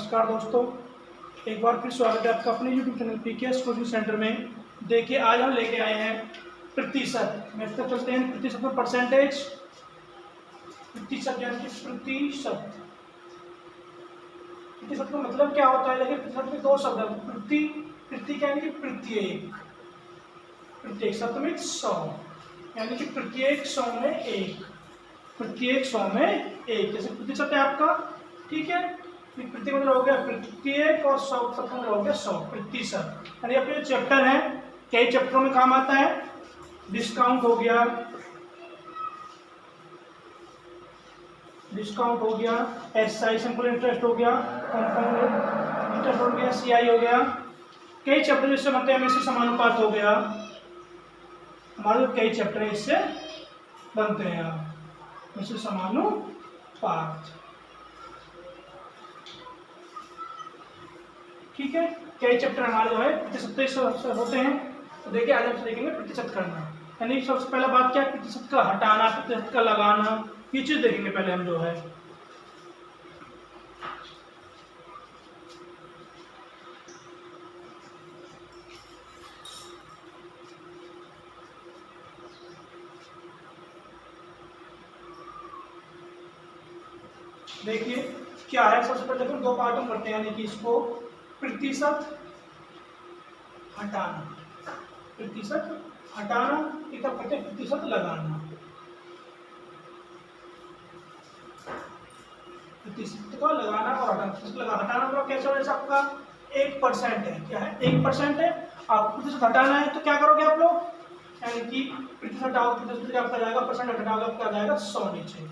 नमस्कार दोस्तों, एक बार फिर स्वागत है आपका अपने YouTube channel PKS coaching centre में। देखिए आज हम लेके आए हैं प्रतिशत। मैं तो चलते हैं प्रतिशत में परसेंटेज। प्रतिशत यानी कि प्रतिशत। प्रतिशत का मतलब क्या होता है? देखिए प्रतिशत में दो शब्द है, प्रति। प्रति क्या यानी कि प्रत्येक। प्रत्येक शतमित 100 यानी कि प्रत्येक 100 में एक। प्रत्येक 100 में एक जैसे प्रतिशत है आपका, ठीक है। प्रति मतलब हो गया प्रत्येक और 100 मतलब हो गया 100 प्रतिशत। यानी अपने चैप्टर है, कई चैप्टरों में काम आता है। डिस्काउंट हो गया, डिस्काउंट हो गया, एसआई सिंपल इंटरेस्ट हो गया, कंपाउंड इंटरेस्ट हो गया, सीआई हो गया। कई चैप्टर इससे बनते हैं, इससे समानुपात हो गया। हमारे कई चैप्टर इससे बनते हैं, इससे समानुपात, ठीक है। कई चैप्टर हमारे जो है प्रतिशत से होते हैं। तो देखिए आज हम देखेंगे प्रतिशत करना, यानी सबसे पहला बात क्या है, प्रतिशत का हटाना, प्रतिशत का लगाना, ये चीज देखेंगे पहले हम जो है। देखिए क्या है, सबसे पहले देखो दो पार्ट में करते हैं, यानी कि इसको प्रतिशत हटाना, प्रतिशत हटाना, एक करते हैं प्रतिशत लगाना। प्रतिशत का लगाना और हटाना। प्रतिशत हटाना मतलब कैसे हो, जैसे आपका 1% है, क्या है 1% है, आपको प्रतिशत हटाना है तो क्या करोगे आप लोग, यानी कि प्रतिशत हटाओ, प्रतिशत क्या आपका जाएगा, परसेंट हटाओगे आपका आ जाएगा 100 नीचे,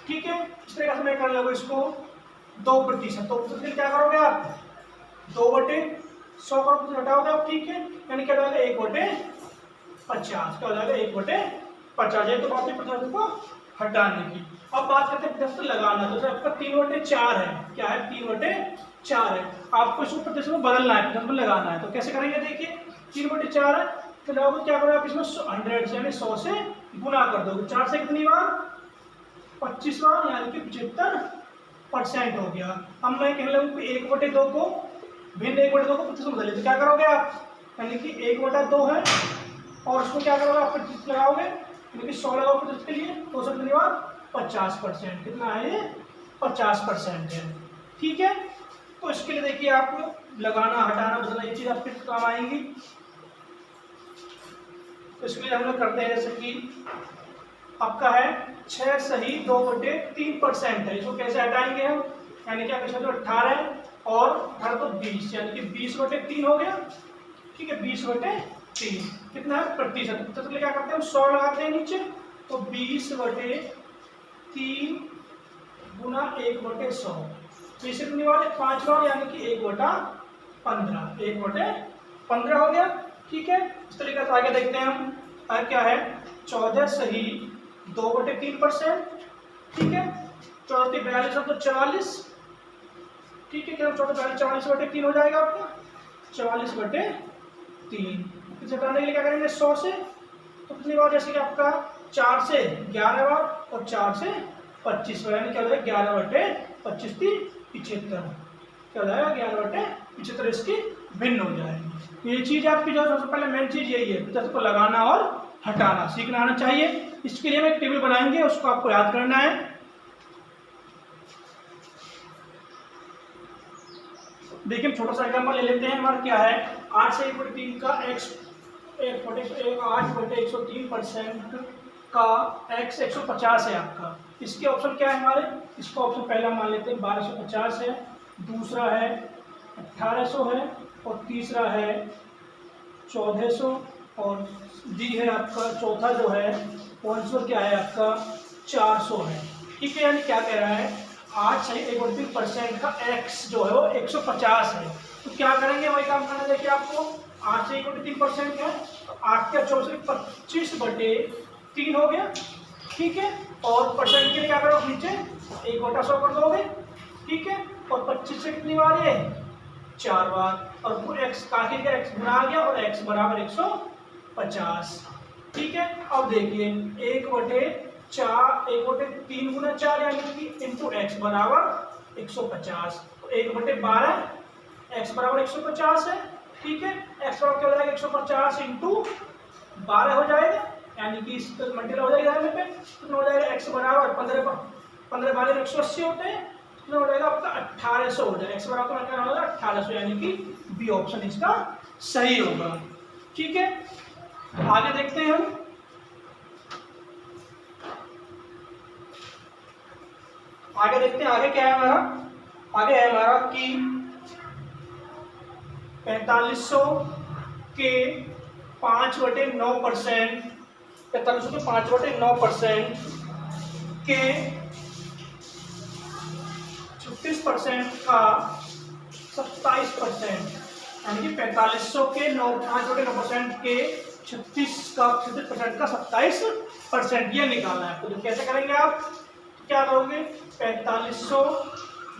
ठीक है। इस तरीके से मैं कर लूंगा इसको 2%। तो क्या करोगे आप 2/100 का हटाओगे आप, ठीक है। यानी क्या जाएगा 1/50, क्या हो जाएगा 1/50। ये तो बात है प्रतिशत को हटाने की। अब बात करते हैं प्रतिशत लगाना। तो आपका 3/4 है, क्या है 3/4 है, आपको इसको प्रतिशत में बदलना है, प्रतिशत में लगाना है। तो कैसे करेंगे, देखिए 3/4 है तो लोग क्या करोगे आप इसमें 100 यानी 100 से गुना कर दोगे। 4 से कितनी बार, 25 बार, यानी कि 75% हो गया। अब मैं कह लूँ 1/2 को भिन्न 1/2 को प्रतिशत बदलिए, तो क्या करोगे आप, यानी कि 1/2 है और उसको क्या करोगे आप प्रतिशत लगाओगे, यानी कि 100 लगाओ प्रतिशत के लिए, तो उससे कितनी बार 50%। कितना है ये 50% है, ठीक है। तो इसके लिए देखिए आप लगाना, हटाना, बदलना, ये चीज आपके काम आएंगी। तो इसके लिए हम लोग करते हैं, जैसे कि आपका है 6 सही 2/3% है, इसको कैसे हटाएंगे हम, यानी कि आपके 18 और 18 तो 20, यानी कि 20/3 हो गया, ठीक है। 20/3 कितना है प्रतिशत। प्रतिशत क्या करते हैं हम 100 लगाते हैं नीचे, तो 20/3 गुना 1/100, तो इसे कितनी बार 5 बार, यानी कि 1/15, 1/15 हो गया, ठीक है। इस तरीके से आगे देखते हैं हम। आगे क्या है 14 सही 2/3%, ठीक है। 14 42 तो 44, ठीक है। क्या 14 44/3 हो जाएगा आपका 44/3। इसे हटाने के लिए क्या करेंगे 100 से, तो कितनी बार, जैसे कि आपका 4 से 11 बार और 4 से 25 बार, यानी क्या हो जाएगा 11/25 75, क्या हो जाएगा 11/75, इसकी भिन्न हो जाएगी। ये चीज आपकी जो सबसे पहले मेन चीज यही है, प्रतिशत को लगाना और हटाना सीखना आना चाहिए। इसके लिए हम एक टेबल बनाएंगे, उसको आपको याद करना है। देखिए छोटा सा एग्जाम्पल ले लेते हैं। हमारा क्या है 8 से 1/3 का x 8/103% का x 150 है आपका। इसके ऑप्शन क्या है हमारे, इसका ऑप्शन पहला मान लेते हैं 1250 है, दूसरा है 1800 है और तीसरा है 1400 और डी है आपका चौथा जो है आंसर क्या है आपका 400 है, ठीक है। यानी क्या कह रहा है 8 से 1/3% का x जो है वो 150 है। तो क्या करेंगे, वही काम करना। देखिए आपको 8 से 1/3% है, 8 का 24 25/3 हो गया, ठीक है। और परसेंट के लिए क्या करो नीचे 1/100 कर दोगे, ठीक है। और 25 से कितनी बार है 4 बार, और x काटे का x गुना आ गया और x बराबर 150, ठीक है। अब देखिए 1/3 गुना 4 यानी कि इंटू x बराबर 150। तो 1/12 x बराबर 150 है। ठीक है, x बराबर क्या हो जाएगा 150 इंटू 12 हो जाएगा, यानी कि इस पर मल्टीप्लाई हो जाएगा यहाँ पे, कितना हो जाएगा x बराबर 15 12 180 होते हैं, कितना हो जाएगा आपका 1800 हो जाएगा। x बराबर क्या होगा 1800, यानी कि बी ऑप्शन इसका सही होगा। ठीक है, आगे देखते हैं हम। आगे देखते हैं आगे क्या है हमारा। आगे है हमारा कि 4500 के 5/9%, 4500 के 5/9% के 36% का 27%, यानी कि 4500 के 5/9% के 36% का 27% ये निकालना है आपको। तो कैसे करेंगे आप, क्या करोगे 4500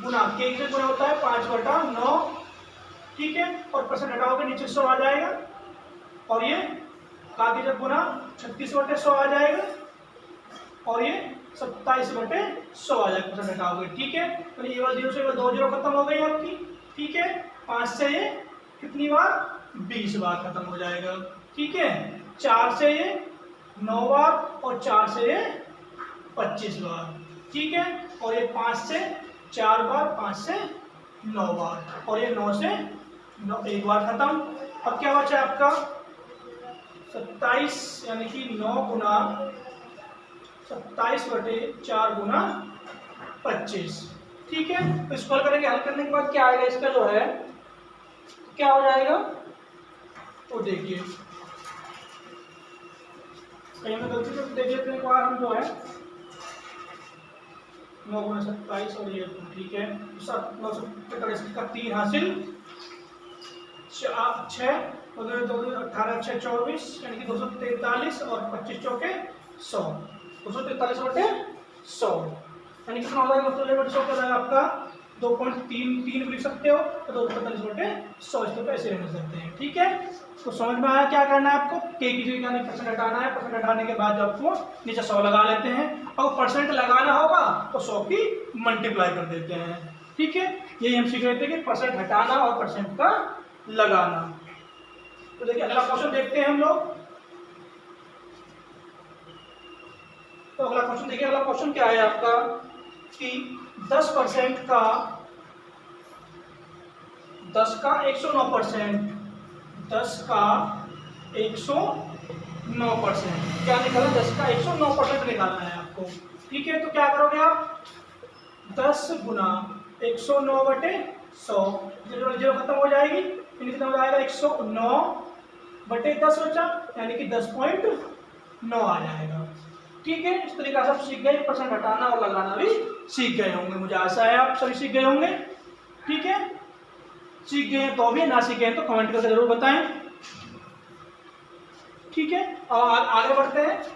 गुना के से गुना होता है 5/9, ठीक है, और परसेंट हटाओगे नीचे 100 आ जाएगा, और ये काफी जब गुना 36/100 आ जाएगा, और ये 27/100 आ जाएगा परसेंट हटाओगे। ठीक है, तो ये वाला 0 से 2 0 खत्म हो गई आपकी। ठीक है, 5 से ये कितनी बार 20 बार खत्म हो जाएगा। ठीक है, 4 से ये 9 बार, और 4 से ये 25 बार। ठीक है, और ये 5 से 4 बार, 5 से 9 बार, और ये 9 से 9 1 बार खत्म। अब क्या बचा आपका 27, यानी कि 9 गुना 27/4 गुना 25। ठीक है, तो इसको हल करेंगे। हल करने के बाद क्या आएगा इसका जो है, क्या हो जाएगा, तो देखिए कहीं में गलती से देख लेते हैं एक बार हम जो है 9 गुना 27 और ये, ठीक है, 943 का 3 हासिल, 6 18 6 24, यानी कि 243, और 25 चौके 100, 243/100, यानी कितना हो जाएगा 100 क्या जाएगा आपका 2.33 लिख सकते हो, तो 243/100 इसको ऐसे लिख सकते हैं। ठीक है, तो समझ में आया क्या करना है आपको, के की जगह का परसेंट हटाना है, परसेंट हटाने के बाद आपको नीचे 100 लगा लेते हैं, और परसेंट लगाना होगा तो 100 की मल्टीप्लाई कर देते हैं। ठीक है, यही हम सीख रहे थे कि परसेंट हटाना और परसेंट का लगाना। तो देखिए अगला क्वेश्चन देखते हैं हम लोग। तो अगला क्वेश्चन देखिए, अगला क्वेश्चन क्या है आपका कि 10% का 109%, 10 का 109%, क्या निकालना, 10 का 109% निकालना है आपको। ठीक है, तो क्या करोगे आप 10 गुना 109/100, जीरो खत्म हो जाएगी, कितना हो जाएगा 109/10 बचा, यानी कि 10.9 आ जाएगा। ठीक है, इस तरीके से आप सीख गए, परसेंट हटाना और लगाना भी सीख गए होंगे, मुझे आशा है आप सभी सीख गए होंगे। ठीक है, सीख गए हैं तो भी, ना सीखे हैं तो कमेंट करके जरूर बताएं। ठीक है, और आगे बढ़ते हैं।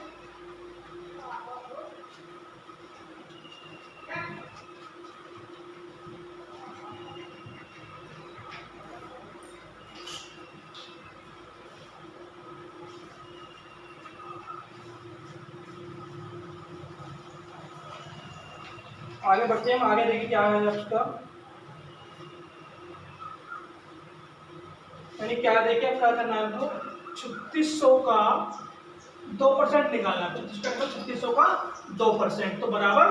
आगे बढ़ते हैं हम, आगे देखिए क्या है उसका, यानी क्या देखिए क्या करना है, तो 3600 का 2% निकालना है। 3600 का 2%, तो बराबर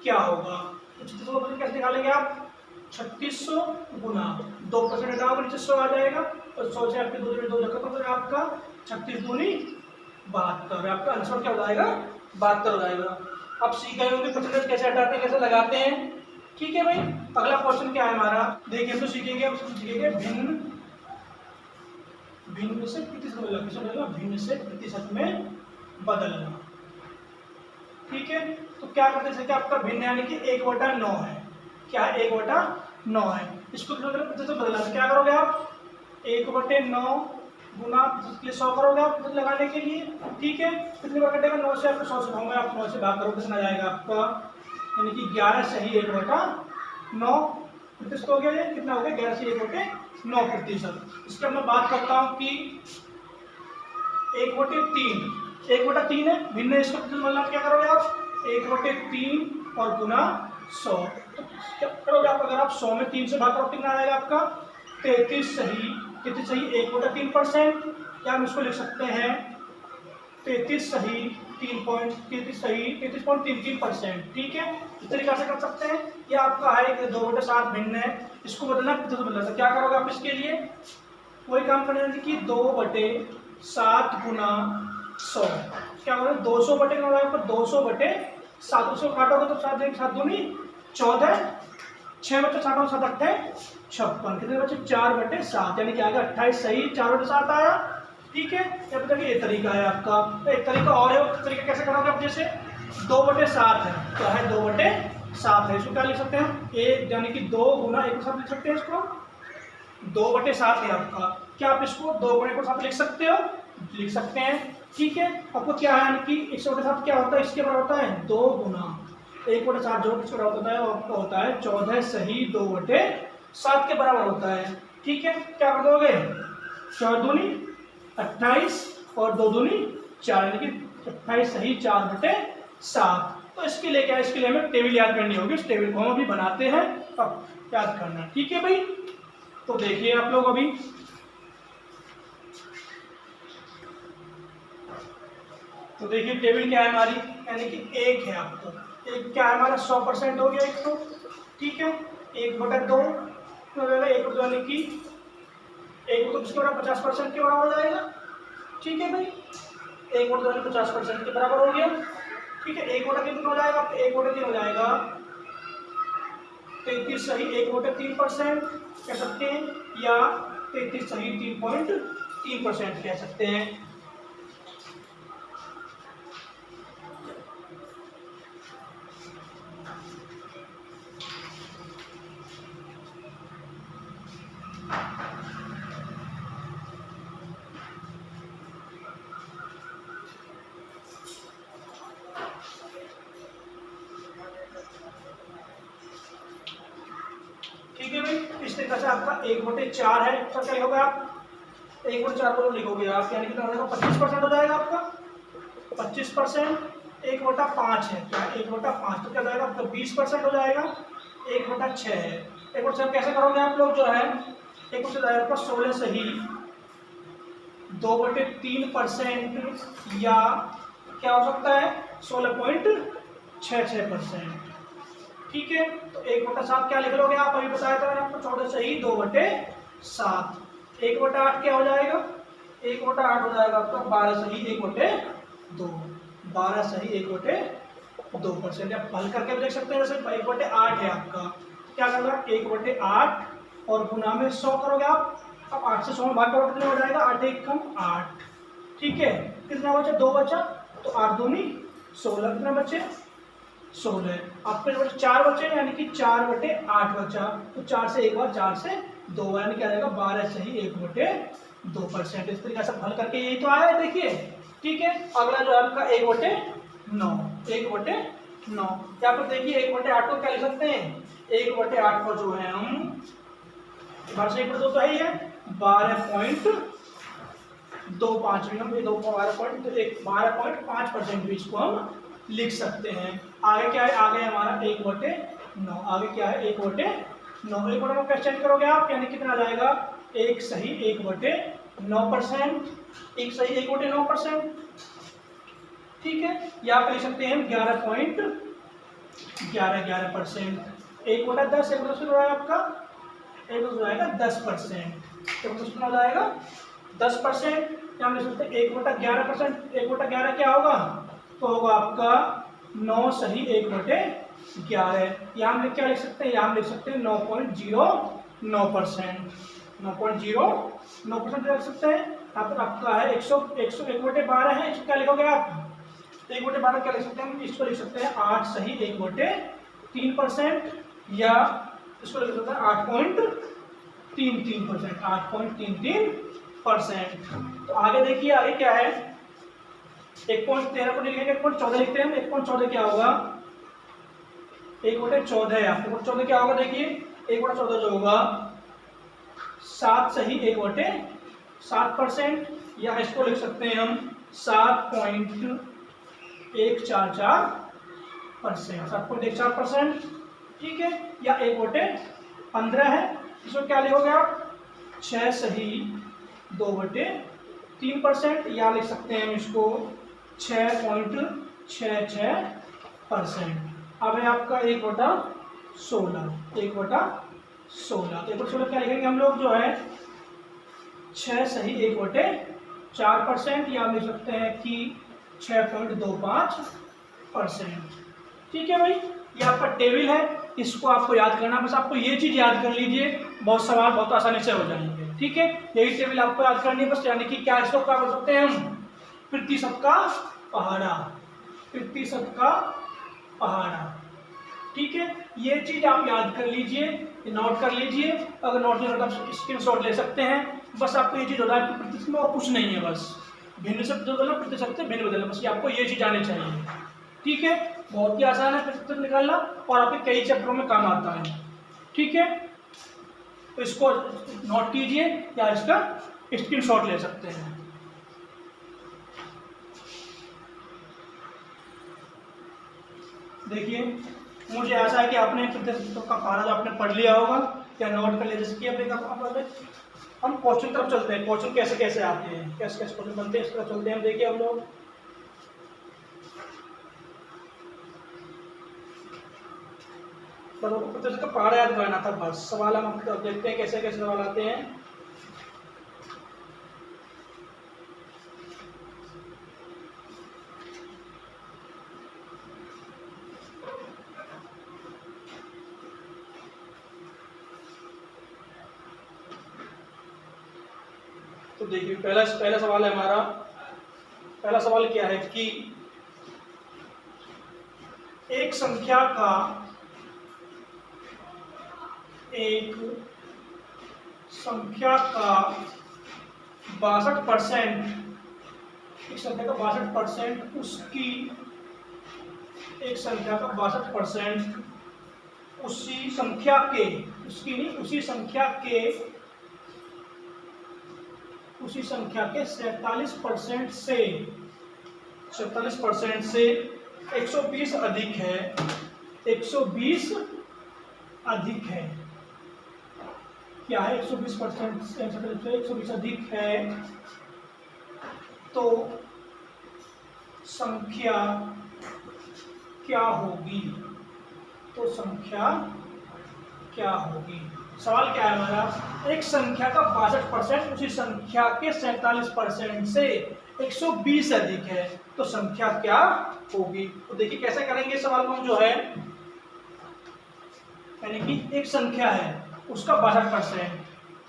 क्या होगा, तो 3600 कैसे निकालेंगे आप, 3600 गुना 2% हटाओगे नीचे 100 आ जाएगा, और 100 से आपके 2 खत्म हो जाएगा, आपका 36 दूनी 72, आपका आंसर क्या हो जाएगा 72 हो जाएगा। अब सीख गए होंगे परसेंटेज कैसे हटाते हैं, कैसे लगाते हैं। ठीक है भाई, अगला क्वेश्चन क्या है हमारा, देखिए हम तो सीखेंगे, हम सीखेंगे भिन्न से प्रतिशत में बदलना, भिन्न से प्रतिशत में बदलना। ठीक है, तो क्या करते हैं, आपका भिन्न यानी कि 1/9 है, क्या 1/9 है, इसको प्रतिशत में बदलना, तो क्या करोगे आप 1/9 गुना 100 करोगे आप प्रतिशत लगाने के लिए। ठीक है, कितनी बार कटेगा 9 से, आपको 100 से भागोगे, आप 9 से भाग करोगे, कितना जाएगा आपका, यानी कि 11 सही 1/9 प्रतिशत हो गया, ये कितना हो गया 11 से 1/9%। इसके मैं बात करता हूँ कि 1/3 है, भिन्न इसको प्रतिशत बदलना, क्या करोगे आप 1/3 और गुना 100। तो क्या करोगे आप, अगर आप 100 में 3 से भाग करो कितना आएगा आपका 33 सही, 33 सही 1/3%, या हम इसको लिख सकते हैं 33 सही 33.33%। ठीक है, इस तरीके से कर सकते हैं। ये आपका है कि 2/7 भिन्न है, इसको बदलना कितने से बदलना है, क्या करोगे आप इसके लिए वही काम करने कि 2/7 गुना 100, क्या करोगे 200 बटे का होगा 200/7, उसको काटोगे तो 7 7 दूनी 14, 6 बच्चे 7 7 8 56, कितने बच्चे 4/7, यानी कि आएगा 28 सही 4/7 आया। ठीक है, या पता कि ये तरीका है आपका। तो एक तरीका और है, वो तरीका कैसे करोगे आप, जैसे 2/7 है, क्या है 2/7 है, इसको क्या लिख सकते हैं एक, यानी कि 2 गुना 1 के साथ लिख सकते हैं इसको 2/7 है आपका, क्या आप इसको 2 गुना 1 के साथ लिख सकते हो, लिख सकते हैं। ठीक है, आपको क्या है यानी कि 100 क्या होता है, इसके बराबर होता है 2 गुना 1/7 जो किसके बराबर होता है, आपका होता है 14 सही 2/7 के बराबर होता है। ठीक है, क्या कर दोगे 14 दूनी 28 और 2 दूनी 4, यानी कि 28 सही 4/7। तो इसके लिए क्या है, इसके लिए हमें टेबल याद करनी होगी, उस टेबल को हम अभी बनाते हैं, अब याद करना। ठीक है भाई, तो देखिए आप लोग अभी तो देखिए टेबल क्या है हमारी, यानी कि 1 है आपको, एक क्या है हमारा 100% हो गया एक तो। ठीक है, 1/2 यानी कि 1 तो किसके बराबर 50% के बराबर हो जाएगा। ठीक है भाई, 1/2 50% के बराबर हो गया। ठीक है, 1/3 कितना हो जाएगा, 1/3 हो जाएगा 33 सही 1/3% कह सकते हैं, या 33 सही 3.3% कह सकते हैं। ठीक है भाई, इस तरीके से आपका 1/4 है, तो क्या लिखोगे आप 1/4 को लिखोगे आप, यानी कितना हो जाएगा 25% हो जाएगा आपका 25%। 1/5 है, क्या 1/5 तो क्या जाएगा आपका 20% हो जाएगा। 1/6 है, 1/6 कैसे करोगे आप लोग, जो है 1/6 जाएगा आपका 16 सही 2/3%, या क्या हो सकता है 16.66%। ठीक है, तो 1/7 क्या लिख लोगे आप, अभी बताया था मैंने आपको 14 सही 2/7। 1/8 क्या हो जाएगा, 1/8 हो जाएगा आपका 12 सही 1/2, 12 सही 1/2%। आप हल करके देख सकते हैं, जैसे 1/8 है आपका, क्या करना 1/8 और गुना में 100 करोगे आप, अब 8 से 100 में भाग करोगे कितना हो जाएगा 8 1 कम 8। ठीक है, कितना बचा 2 बचा, तो 8 दूनी 16, कितना बचे 16, आपके बचे 4 बचे, यानी कि 4/8 बचा, तो 4 से 1 बार 4 से 2, यानी क्या आएगा 12 सही 1/2%। इस तरीके से हल करके यही तो आया है, देखिए। ठीक है, अगला जो है आपका 1/9, 1/9, यहाँ पर देखिए 1/8 को क्या लिख सकते हैं, 1/8 को जो है हम 1/2 तो है ही है 12.25 में 12.5% भी इसको हम लिख सकते हैं। आगे क्या है, आगे हमारा 1/9, आगे क्या है 1/9, 1/9 कैसे चेंज करोगे आप, यानी कितना आ जाएगा 1 सही 1/9%, 1 सही 1/9%। ठीक है, या आप लिख सकते हैं 11.11%। 1/10 1/10 हो आपका 1/10 हो जाएगा 10%, 1/10 हो जाएगा 10%। क्या हम लिख सकते हैं 1/11%, 1/11 क्या होगा, तो होगा आपका 9 सही 1/11, यहाँ हम क्या लिख सकते हैं, यहाँ हम लिख सकते हैं 9.09%, 9.09% लिख सकते हैं। यहाँ पर आपका है 1/12 है, इसको क्या लिखोगे आप 1/12 क्या लिख सकते हैं, इसको लिख सकते हैं 8 सही 1/3%, या इसको लिख सकते हैं 8.33%, 8.33%। तो आगे देखिए, आगे क्या है 1.13 को लिखेंगे 1.14 लिखते हैं, 1.14 क्या होगा 1/14 है, आपको 1/14 क्या होगा, देखिए 1/14 जो होगा 7 सही 1/7%, या इसको लिख सकते हैं हम 7.144%, 7.14%। ठीक है, या 1/15 है। इसमें क्या लिखोगे आप, 6 सही 2/3%, या लिख सकते हैं इसको 6.66%। अब है आपका 1/16, 1/16। तो 1/16 क्या लिखेंगे हम लोग, जो है 6 सही 1/4%, या लिख सकते हैं कि 6.25%। ठीक है भाई, ये आपका टेबल है, इसको आपको याद करना, बस आपको ये चीज याद कर लीजिए, बहुत सवाल बहुत आसानी से हो जाएंगे। ठीक है, यही टेबल आपको याद करनी है बस, यानी कि क्या, इसको क्या बोल सकते हैं हम, प्रतिशत का पहाड़ा, प्रतिशत का पहाड़ा। ठीक है, ये चीज आप याद कर लीजिए, नोट कर लीजिए, अगर नोट नहीं होता तो स्क्रीनशॉट ले सकते हैं। बस आपको ये चीज होता है कि प्रतिशत में और कुछ नहीं है, बस भिन्न से बदलना, प्रतिशत से भिन्न बदलना, बस ये आपको ये चीज आनी चाहिए। ठीक है, बहुत ही आसान है प्रतिशत निकालना, और आपके कई चैप्टरों में काम आता है। ठीक है, तो इसको नोट कीजिए या इसका स्क्रीनशॉट ले सकते हैं। देखिए, मुझे आशा है कि आपने प्रतिशत का पहाड़ा जो आपने पढ़ लिया होगा या नोट कर लिया, जैसे कि हम क्वेश्चन तरफ चलते हैं। क्वेश्चन कैसे कैसे आते हैं, कैसे कैसे क्वेश्चन बनते हैं, इस तरफ चलते हैं। देखिए हम लोग प्रतिशत का पहाड़ा याद करना था बस। सवाल हम देखते हैं कैसे कैसे सवाल आते हैं। तो देखिए, पहला सवाल है हमारा, पहला सवाल क्या है कि एक संख्या का 62%, एक संख्या का 62% उसकी, एक संख्या का 62% उसी संख्या के, उसकी नहीं, उसी संख्या के 47% से 120 अधिक है, 120 अधिक है। क्या है, 120% से 120 अधिक है, तो संख्या क्या होगी, तो संख्या क्या होगी। सवाल क्या है हमारा, एक संख्या का 62% उसी संख्या के 47% से 120 अधिक है, तो संख्या क्या होगी। तो देखिए कैसे करेंगे सवाल को हम, जो है यानी कि एक संख्या है उसका 62%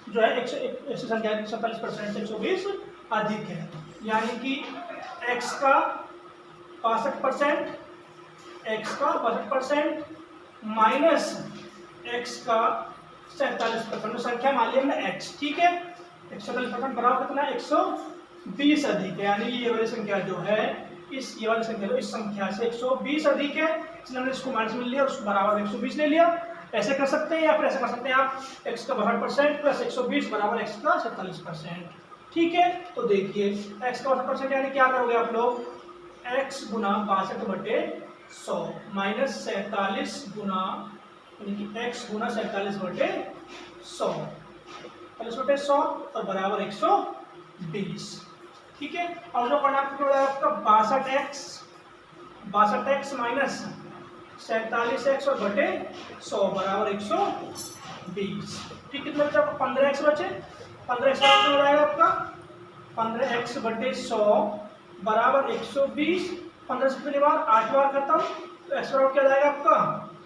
जो है ऐसी संख्या 47% से 120 अधिक है, यानी कि x का 62%, x का 62% माइनस x का 47%, संख्या मान लिया हमने x। ठीक है, 47% बराबर कितना, 120 अधिक है, यानी ये वाली संख्या जो है, ये वाली संख्या जो इस संख्या से 120 अधिक है, इसलिए हमने इसको माइनस में लिया, उसको बराबर 120 ले लिया। ऐसे कर सकते हैं, या फिर ऐसे कर सकते हैं आप, x का 62% प्लस 120 बराबर x का 47%। ठीक है, तो देखिए x का 62% यानी क्या करोगे आप लोग, x गुना 62/100 माइनस 47 गुना, यानी कि x गुना 47/100, 47/100 और बराबर 120। ठीक है, और जो करना आपका 62x माइनस 47x और बटे 100 बराबर 120। ठीक, कितना बचा, 15x बचे, 15x हो जाएगा आपका 15x बटे 100 बराबर 120। 15 से कितनी बार, 8 बार खत्म, तो x बराबर क्या जाएगा आपका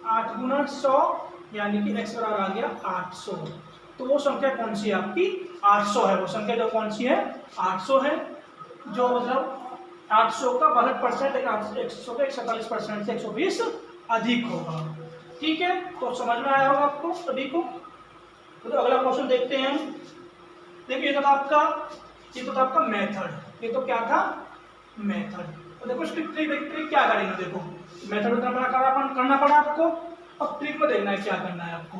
8 गुना 100, यानी कि x बराबर आ गया 800। तो वो संख्या कौन सी है आपकी, 800 है। वो संख्या जो कौन सी है, 800 है, जो मतलब 800 का 62%, 100 का 47% से 120 अधिक होगा। ठीक है, तो समझ में आया होगा आपको सभी को। तो अगला क्वेश्चन देखते हैं। देखिए ये तो था आपका मेथड, ये तो क्या था, मेथड। तो देखो इसकी ट्रिक क्या करेंगे, देखो मेथड करना पड़ा आपको, अब ट्रिक में देखना है क्या करना है आपको।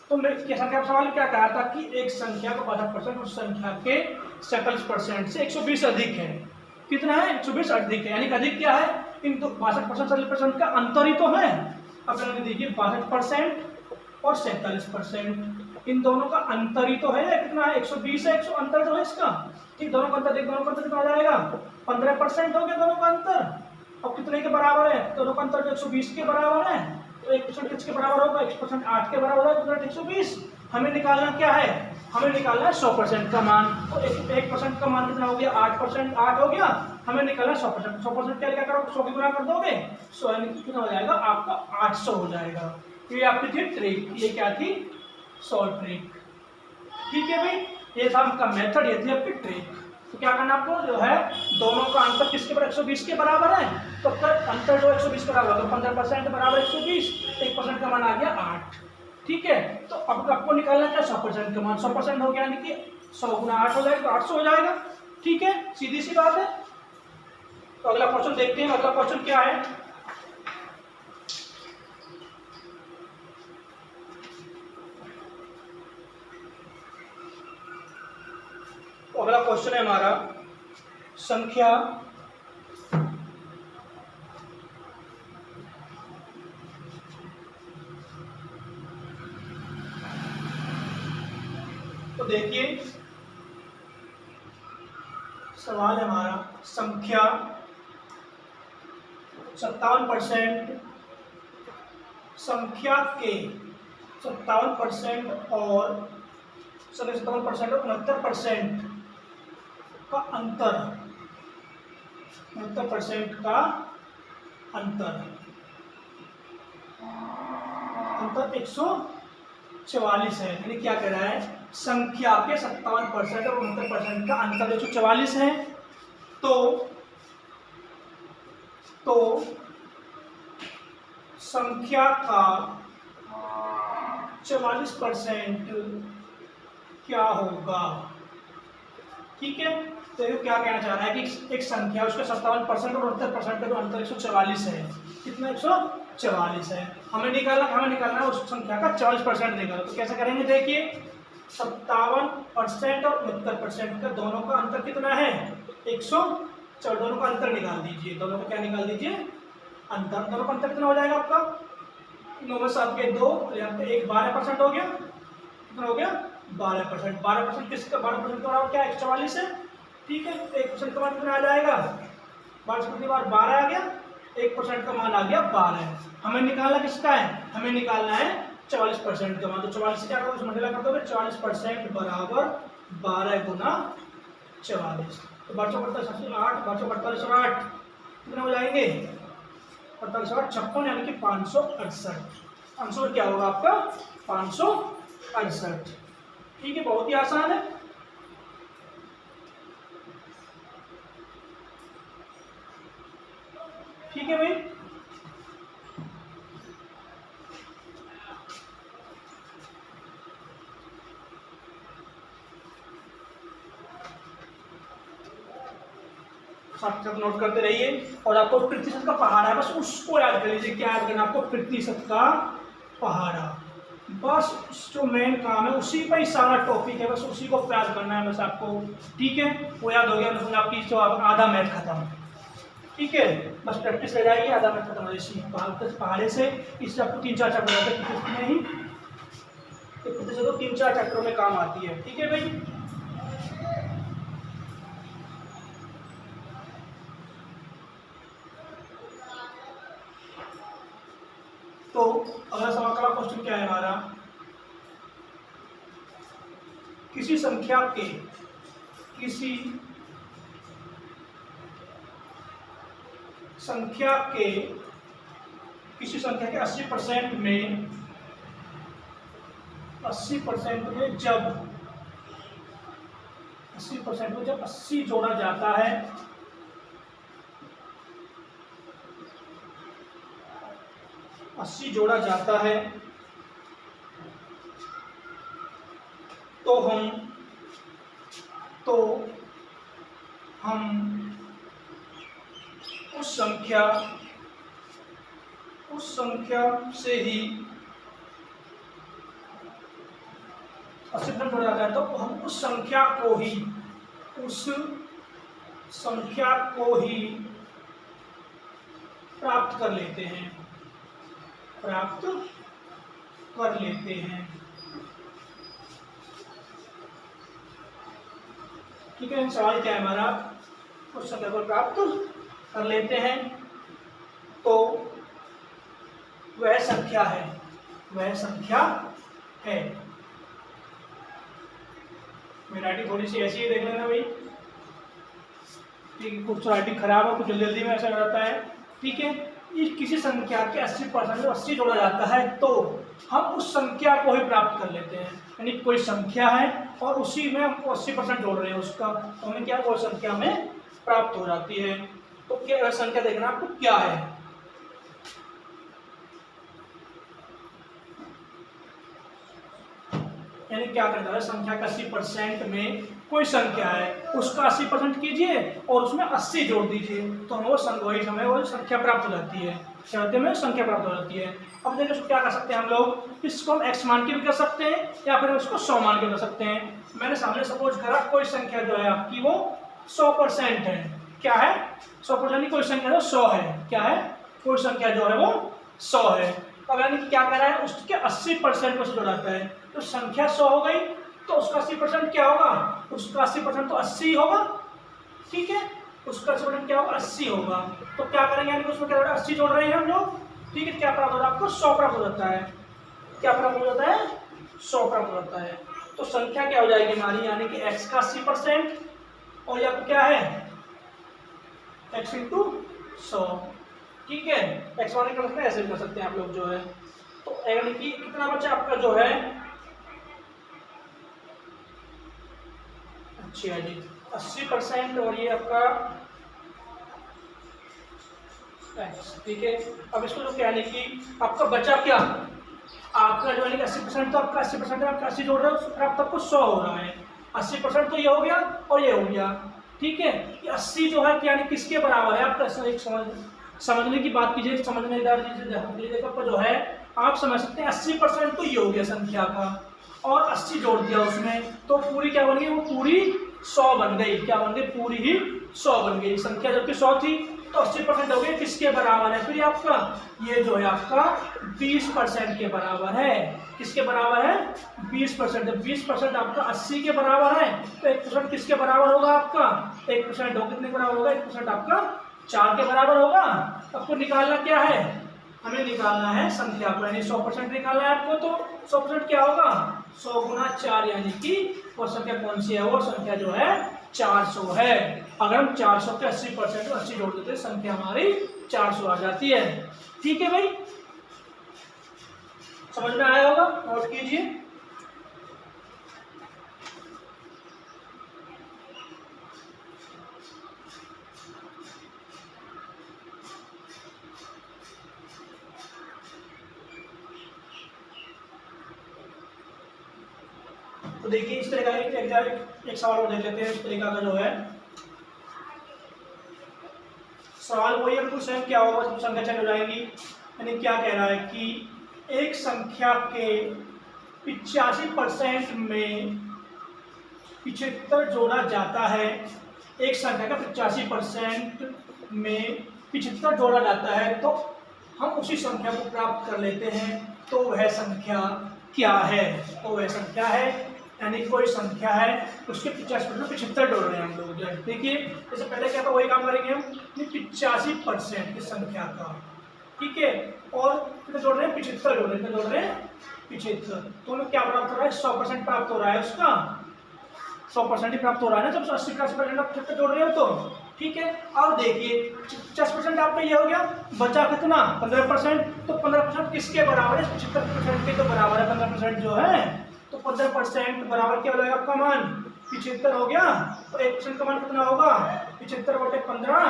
तो संख्या सवाल क्या कहा था कि एक संख्या का 62% उस संख्या के 47% से 120 अधिक है। कितना है, 120 अधिक है, यानी कि अधिक क्या है, इन 62% 47% का अंतर ही तो है। अब रहने दीजिए 62% और 47%। इन दोनों का अंतर ही तो है, कितना है 120 है, 100 अंतर जो है इसका, ठीक। दोनों का अंतर देख, दोनों का अंतर कितना आ जाएगा 15% हो गया दोनों का अंतर। अब कितने के बराबर है दोनों का अंतर, जो 120 के बराबर है, तो 1% किसके बराबर होगा, 1% 8 के बराबर होगा, 120। हमें निकालना क्या है, हमें निकालना है 100% का मान। तो 1% का मान कितना हो गया 8%, 8 हो गया। हमें निकालना है 100%, 100% क्या करो 100 की गुना कर दोगे, 100 यानी कि कितना हो जाएगा आपका 800 हो जाएगा। ये आपकी थी ट्रिक, ये क्या थी सॉल्व ट्रिक, ठीक है भाई। ये था आपका मेथड, ये थी आपकी ट्रिक। तो क्या करना आपको, जो है दोनों का अंतर किसके बराबर 120 के बराबर है, तो अंतर जो 120 के बराबर, तो 15% बराबर 120, 1% का मान आ गया 8, ठीक है। तो अब आपको निकालना क्या 100% का मान, 100% हो गया यानी कि 100 गुना 8 हो जाएगा, तो 800 हो जाएगा, ठीक है, सीधी सी बात है। तो अगला क्वेश्चन देखते हैं, अगला क्वेश्चन क्या है। तो अगला क्वेश्चन है हमारा संख्या तो देखिए सवाल है हमारा, संख्या 57%, संख्या के 57% और 57% और 69% का अंतर, 69% का अंतर 144 है। यानी क्या कह रहा है, संख्या के 57% और 69% का अंतर 144 है। तो संख्या का 44% क्या होगा, ठीक है। तो ये क्या कहना चाह रहा है कि एक संख्या उसका 57% और 69% का जो अंतर 144 है, कितना 144 है, हमें निकालना है उस संख्या का 40% निकालना। तो कैसे करेंगे, देखिए 57% और 69% का दोनों का अंतर कितना है 100, दोनों का अंतर निकाल दीजिए, दोनों का क्या निकाल दीजिए अंतर। दोनों का अंतर कितना हो जाएगा आपका 9 में 7 के 2, यहाँ पे 1 12% हो गया, कितना हो गया 12%। 12% किसका 12% का क्या 144 है, ठीक है। 1% का मान कितना आ जाएगा 12% के बाद 12 आ गया, 1% का मान आ गया 12। हमें निकालना किसका है, हमें निकालना है 40% का मान। तो 44 से क्या करोगे मल्टीप्लाई कर दोगे, 40% बराबर 12 गुना 44। तो 1248 8, 1248 और 8 कितने हो जाएंगे 48 और 56, यानी कि 568। आंसर क्या होगा आपका 568, ठीक है। बहुत ही आसान है। ठीक है भाई, साथ साथ नोट करते रहिए। और आपको प्रतिशत का पहाड़ा, बस उसको याद कर लीजिए। क्या याद करना आपको, प्रतिशत का पहाड़ा, बस जो मेन काम है उसी पर ही सारा टॉपिक है, बस उसी को याद करना है बस आपको, ठीक है। वो याद हो गया मतलब आपकी जो आधा मैथ खत्म, ठीक है। बस प्रैक्टिस रह जाएगी, आधा मैथ खत्म हो जाएगी पहाड़े से। इससे आपको 3-4 चैप्टर होते हैं प्रतिशत में ही, प्रतिशत तो 3-4 चैप्टरों में काम आती है, ठीक है भाई। तो अगला सवाल का क्वेश्चन क्या है हमारा, किसी संख्या के 80% में जब 80 जोड़ा जाता है, तो हम उस संख्या से ही 80% जोड़ा जाता है, तो हम उस संख्या को ही प्राप्त कर लेते हैं। प्राप्त कर लेते हैं। ठीक है, सवाल क्या है हमारा, उस संख्या को प्राप्त कर लेते हैं तो वह संख्या है, वह संख्या है। मेरी राइटिंग थोड़ी सी ऐसी ही देख लेना भाई, ठीक है, कुछ राइटिंग खराब है, कुछ जल्दी जल्दी में ऐसा रहता है। ठीक है, इस किसी संख्या के 80% में 80 जोड़ा जाता है तो हम उस संख्या को ही प्राप्त कर लेते हैं। यानी कोई संख्या है और उसी में हमको 80% जोड़ रहे हैं उसका, तो हमें क्या वो संख्या में प्राप्त हो जाती है। तो क्या संख्या देखना आपको क्या है, यानी क्या करना है, संख्या का 80% में कोई संख्या है उसका 80% कीजिए और उसमें 80 जोड़ दीजिए तो हमें वही समय वो संख्या प्राप्त हो जाती है, क्या होती है, हमें संख्या प्राप्त हो जाती है। अब देखिए उसको क्या कर सकते हैं हम लोग, इसको हम x मान के भी कर सकते हैं या फिर उसको 100 मान के कर सकते हैं। मैंने सामने सपोज करा कोई संख्या जो है आपकी वो 100% है, क्या है 100%, कोई संख्या जो 100 है, क्या है कोई संख्या जो है वो 100 है। अब यानी क्या कह रहा है, उसके 80% को से जोड़ाता है तो संख्या 100 हो गई तो उसका 80% क्या होगा, उसका 80% तो 80 होगा। ठीक है, उसका 80% क्या होगा, 80 होगा। तो क्या करेंगे, यानी कि उसमें क्या हो रहा है, 80 जोड़ रहे हैं हम लोग। ठीक है, क्या प्राप्त हो रहा है आपको, 100 प्राप्त हो जाता है। क्या प्राप्त हो जाता है, 100 प्राप्त हो जाता है। तो संख्या क्या हो जाएगी हमारी, यानी कि x का 80% और या क्या है x इंटू 100। ठीक है, x वाले कर सकते हैं, ऐसे भी कर सकते हैं आप लोग जो है। तो यानी कि कितना बचा आपका जो है, अच्छा जी 80% और ये आपका x। ठीक है, अब इसको जो कहने की आपका बचा क्या, आपका जो है 80% तो आपका 80% है, आपका 80 जोड़ रहे हो फिर आपको 100 हो रहा है। 80% तो ये हो गया और ये हो गया। ठीक है, ये 80 जो है यानी किसके बराबर है आपका, एक समझने की बात कीजिए, समझनेदार देखो जो है आप समझ सकते हैं 80% तो ये हो गया संख्या का और 80 जोड़ दिया उसमें तो पूरी क्या बन गई, वो पूरी 100 बन गई। क्या बन गई, पूरी ही 100 बन गई। संख्या जबकि 100 थी तो 80% हो गई किसके बराबर है, फिर आपका ये जो है आपका 20% के बराबर है। किसके बराबर है, 20%। 20% आपका 80 के बराबर है तो 1% किसके बराबर होगा आपका, 1% हो कितने बराबर होगा, 1% आपका 4 के बराबर होगा। आपको निकालना क्या है, हमें निकालना है संख्या को, यानी 100% निकालना है आपको। तो 100% क्या होगा, 100 गुना 4, यानी कि वो संख्या कौन सी है, वो संख्या जो है 400 है। अगर हम 400 के 80% को 80 जोड़ देते हैं संख्या हमारी 400 आ जाती है। ठीक है भाई, समझ में आया होगा, नोट कीजिए। तो देखिए इस तरह का एक सवाल और देख लेते हैं। इस तरीका का जो है सवाल वही है, कुछ सेम क्या होगा, सब संख्या चेंज हो जाएगी। यानी क्या कह रहा है कि एक संख्या के 85% में 75 जोड़ा जाता है, एक संख्या का 85% में 75 जोड़ा जाता है तो हम उसी संख्या को प्राप्त कर लेते हैं तो वह संख्या क्या है। तो वह संख्या है यानी कोई संख्या है उसके 50% 75 जोड़ रहे हैं हम लोग जो है। देखिए जैसे पहले क्या था वही काम करेंगे हम, 85% की संख्या का, ठीक है, और कितने जोड़ रहे हैं, 75 जोड़ रहे हैं, जोड़ रहे हैं 75। तो हमें क्या प्राप्त हो रहा है, 100% प्राप्त हो रहा है, उसका 100% ही प्राप्त हो रहा है ना, जब 80% आप 75 जोड़ रहे हो तो ठीक है। अब देखिए 50% आपका ये हो गया, बचा कितना 15%, तो 15% किसके बराबर है, 75% के तो बराबर है 15% जो है। तो 15% बराबर क्या हो जाएगा आपका मान, 75 हो गया। तो 1% का मान कितना होगा, 75/15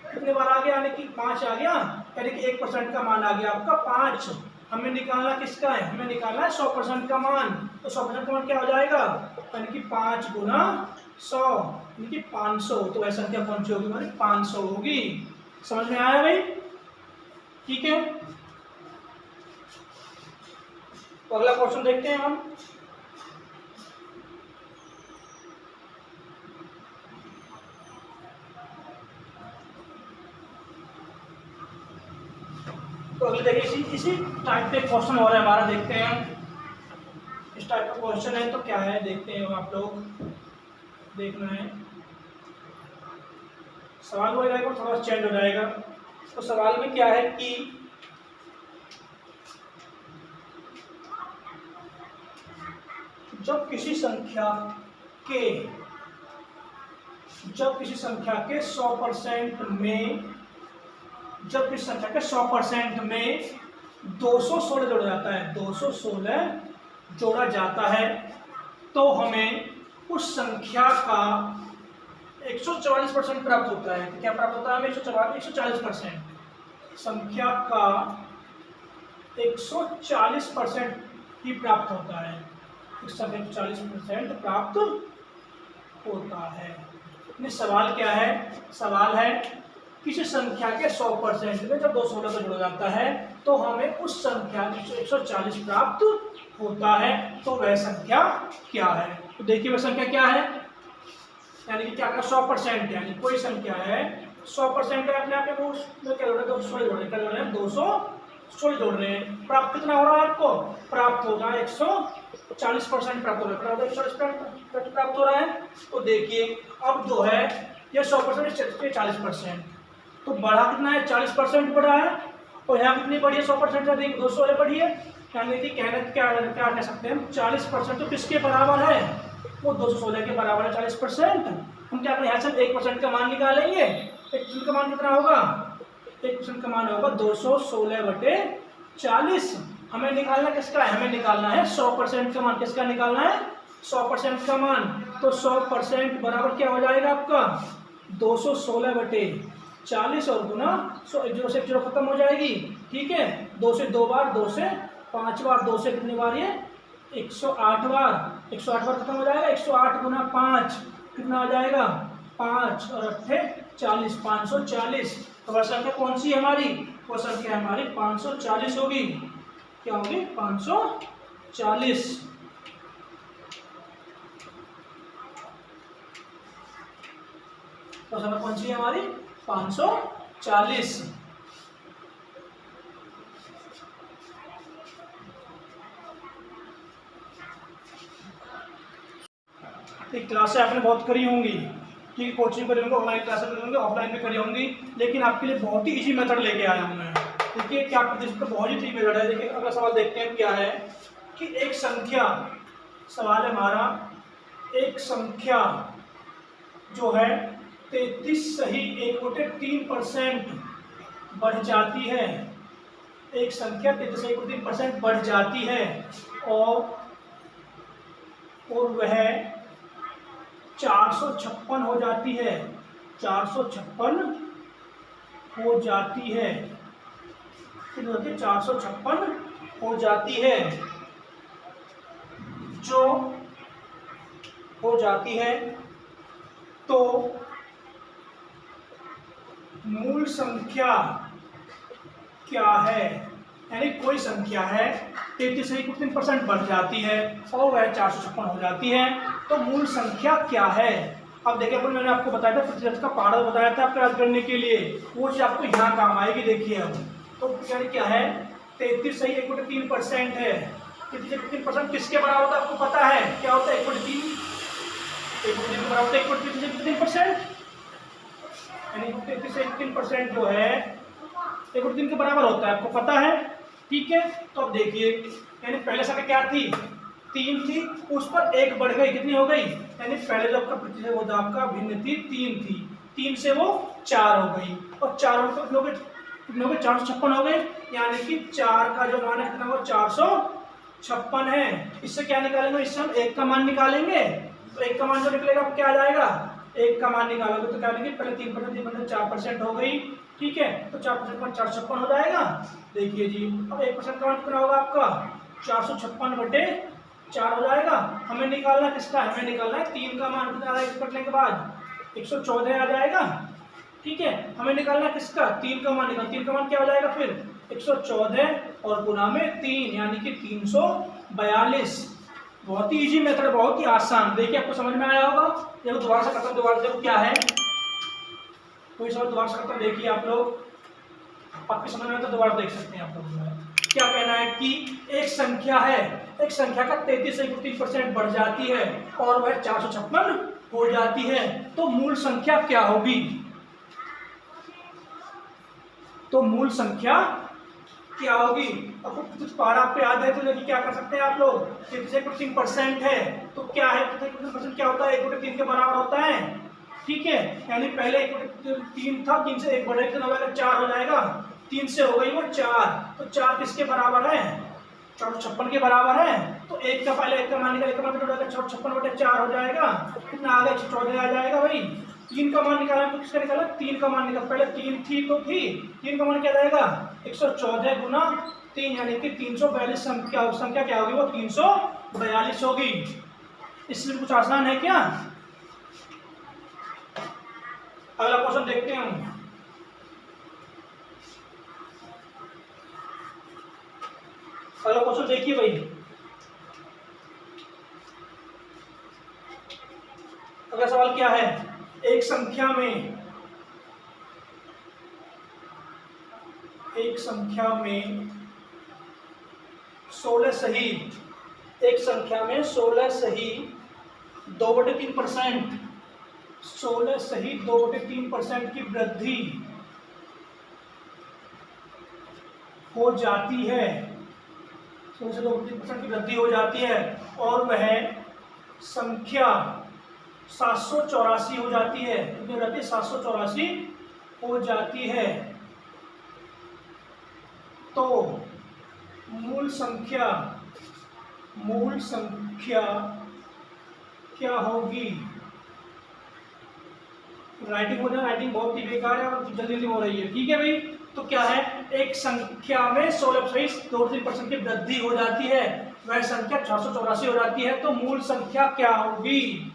कितने बार आ गया, यानी कि 5 आ गया, यानी कि 1% का मान आ गया आपका 5। हमें निकालना किसका है, हमें निकालना है 100% का मान। तो 100% का मान क्या हो जाएगा, यानी कि 5 गुना 100 यानी कि 500। तो ऐसा क्या कौन सी होगी हमारी, 500 होगी। समझ में आया भाई, ठीक है। तो अगला क्वेश्चन देखते हैं हम। तो अगले देखिए इसी टाइप पे क्वेश्चन हो रहा है हमारा, देखते हैं इस टाइप का क्वेश्चन है तो क्या है, देखते हैं आप लोग, देखना है। सवाल हो जाएगा थोड़ा चेंज हो जाएगा। तो सवाल में क्या है कि जब किसी संख्या के 100% में, जब किसी संख्या के 100% में 216 जोड़ा जाता है, 216 जोड़ा जाता है, तो हमें उस संख्या का 144% प्राप्त होता है। क्या प्राप्त होता है हमें? 140%। संख्या का 140% ही प्राप्त होता है, 140% प्राप्त होता है। सवाल क्या है? सवाल है किसी संख्या के 100% में जब 216 को जोड़ा जाता है तो हमें उस संख्या के 140 प्राप्त होता है, तो वह संख्या क्या है? तो देखिए वह संख्या क्या है, यानी कि क्या का 100%, यानी कोई संख्या है 100% है, अपने आप में वो क्या जोड़ रहे हैं? 216 जोड़ रहे हैं, 216 जोड़ रहे हैं। प्राप्त कितना हो रहा है आपको? प्राप्त होगा 140% प्राप्त हो रहा है, 140% प्राप्त हो रहा है। तो देखिए अब जो है ये 100% 40%, तो बढ़ा कितना है? 40% बढ़ा है। और यहाँ कितनी बढ़ी है? 100% से देखिए 216 बढ़ी है, यानी कि कहना क्या कह सकते हैं हम, 40% तो किसके बराबर है? वो 216 के बराबर है 40%। हम क्या करें? यहाँ से 1% का मान निकालेंगे। 1% का मान कितना होगा? 1% का मान होगा 216/40। हमें निकालना किसका है? हमें निकालना है 100% का मान। किसका निकालना है? 100% का मान। तो 100% बराबर क्या हो जाएगा आपका? 216/40 और गुना 0 से 0 खत्म हो जाएगी, ठीक है। 2 से 2 बार, 2 से 5 बार, 2 से कितनी बार? ये 108 बार, 108 बार खत्म हो जाएगा। 108 गुना 5 कितना हो जाएगा? 5 और 8 40, 540। तो वह संख्या कौन सी है हमारी? वो संख्या हमारी 540 होगी। क्या होगी? 540। तो संख्या कौन सी है हमारी? 540। क्लासें आपने बहुत करी होंगी, ठीक है, कोचिंग करी होंगी, ऑनलाइन क्लासें करी होंगी, ऑफलाइन भी करी होंगी, लेकिन आपके लिए बहुत ही इजी मेथड लेके आया हूं मैं। देखिए क्या प्रतिशत बहुत ही इजी मेथड है। देखिए अगला सवाल देखते हैं क्या है कि एक संख्या, सवाल है हमारा, एक संख्या जो है 33 सही 1/3% बढ़ जाती है। एक संख्या 33 सही 1/3% बढ़ जाती है और वह 456 हो जाती है, 456 हो जाती है, 456 हो जाती है, जो हो जाती है, तो मूल संख्या क्या है? यानी कोई संख्या है 33 से 1/3% बढ़ जाती है और वह 456 हो जाती है, तो मूल संख्या क्या है? अब देखिए अपन, मैंने आपको बताया था प्रतिशत का पहाड़ा बताया था आपको याद करने के लिए, वो चीज आपको यहाँ काम आएगी। देखिए अब तो क्या है? 33 सही 1/3% है। 1/3% किसके बराबर होता है आपको पता है? क्या होता है? 1/3 के बराबर होता है 1/3%, यानी 33 से 1/3% जो है 1/3 के बराबर होता है, आपको पता है, ठीक है। तो अब देखिए, यानी पहले संख्या क्या थी? 3 थी, उस पर 1 बढ़ गई, कितनी हो गई? यानी पहले जो आपका प्रतिशत वो आपका भिन्न थी 3 थी, 3 से वो 4 हो गई, और 4 हो तो कितने हो गए? 456 हो गए, यानी कि 4 का जो मान है कितना हुआ? 456 है। इससे क्या निकालेंगे? इससे हम 1 का मान निकालेंगे, तो 1 का मान जो निकलेगा क्या आ जाएगा? 1 का मान निकालोगे तो क्या निकलेगी? पहले 3% 4% हो गई, ठीक है, तो 4% 456 हो जाएगा। देखिए जी, अब 1% का मान कितना होगा आपका? 456/4 हो जाएगा। हमें निकालना किसका? हमें निकालना है 3 का मान कितना आएगा कटने के बाद? 114 आ जाएगा, ठीक है। हमें निकालना किसका? 3 का मान निकाल, 3 का मान क्या हो जाएगा फिर? 114 और गुना में 3, यानी कि 342। बहुत ही इजी मेथड, बहुत ही आसान। देखिए आपको समझ में आया होगा। देखो दोबारा से खत्म, दोबारा देखो क्या है, कोई सवाल दोबारा से खत्म। देखिए आप लोग आपकी समझ में तो दोबारा देख सकते हैं आप लोग। क्या कहना है कि एक संख्या है, एक संख्या का 33 से 31% बढ़ जाती है और वह 456 हो जाती है, तो मूल संख्या क्या होगी? तो मूल संख्या क्या होगी? अब कुछ पहाड़ आपको याद है तो देखिए क्या कर सकते हैं आप लोग, 3% है तो क्या है, 3% क्या होता है, 1/3 के बराबर होता है। ठीक है, यानी पहले 1/3 था, 3 से 1 बढ़े तो 4 हो जाएगा, 3 से हो गई वो 4, तो 4 किसके बराबर है? 456 के बराबर है। तो 1 का पहले 1 का मान निकाल, 456/4 हो जाएगा, कितना आ गया? 14 आ जाएगा भाई। 3 का मान निकाला तो किसका निकाला? 3 का मान निकाला, पहले 3 थी तो थी, 3 का मान क्या जाएगा? 114 गुना 3, यानी कि 342 संख्या क्या होगी? वो 342 होगी। इसमें कुछ आसान है क्या? अगला क्वेश्चन देखते हैं हम। अगला क्वेश्चन देखिए भाई, अगला सवाल क्या है? एक संख्या में 16 सही, एक संख्या में 16 सही 2/3%, 16 सही 2/3% की वृद्धि हो जाती है, 16 से 2/3% की वृद्धि हो जाती है और वह संख्या 784 हो जाती है। कितनी हो जाती है? 784 हो जाती है। तो मूल संख्या क्या होगी? राइटिंग बहुत ही बेकार है और जल्दी जल्दी हो रही है। ठीक है भाई, तो क्या है? एक संख्या में 16 सही 2/3% की वृद्धि हो जाती है, वह संख्या 684 हो जाती है, तो मूल संख्या क्या होगी?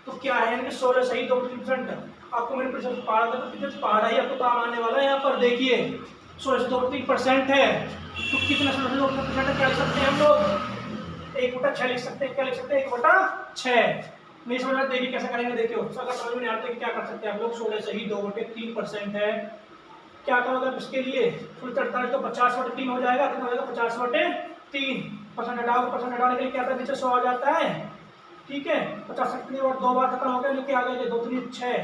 तो क्या है? यानी कि 16 सही 2/3%। आपको मैंने पढ़ा ही आपको काम आने वाला है। यहाँ पर देखिए 16 से 2/3% है, तो कितना 16 से 2/3% क्या लिख सकते हैं हम लोग? 1/6 लिख सकते हैं। क्या लिख सकते हैं? 1/6। नहीं समझ में? देखिए कैसे करेंगे, देखियो अगर समझ में नहीं आता कि क्या कर सकते हैं आप लोग। 16 सही 2/3% है, क्या करोगे इसके लिए? कुल 48 तो 50/3 हो जाएगा, कितना हो जाएगा? 50/3। परसेंट हटाओगे, परसेंट हटाने के लिए क्या आता है? नीचे 100 आ जाता है। ठीक है, 50 और 2 बार खत्म हो गया, लेके आ गए 2 3 6,